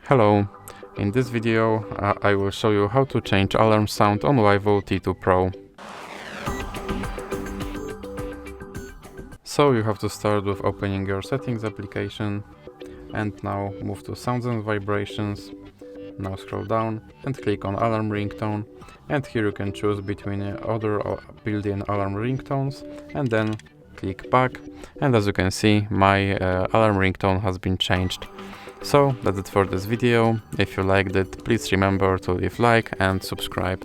Hello, in this video I will show you how to change alarm sound on Vivo T2 Pro. So you have to start with opening your settings application and now move to sounds and vibrations. Now scroll down and click on alarm ringtone, and here you can choose between other built-in alarm ringtones and then click back, and as you can see my alarm ringtone has been changed. So that's it for this video. If you liked it, please remember to leave like and subscribe.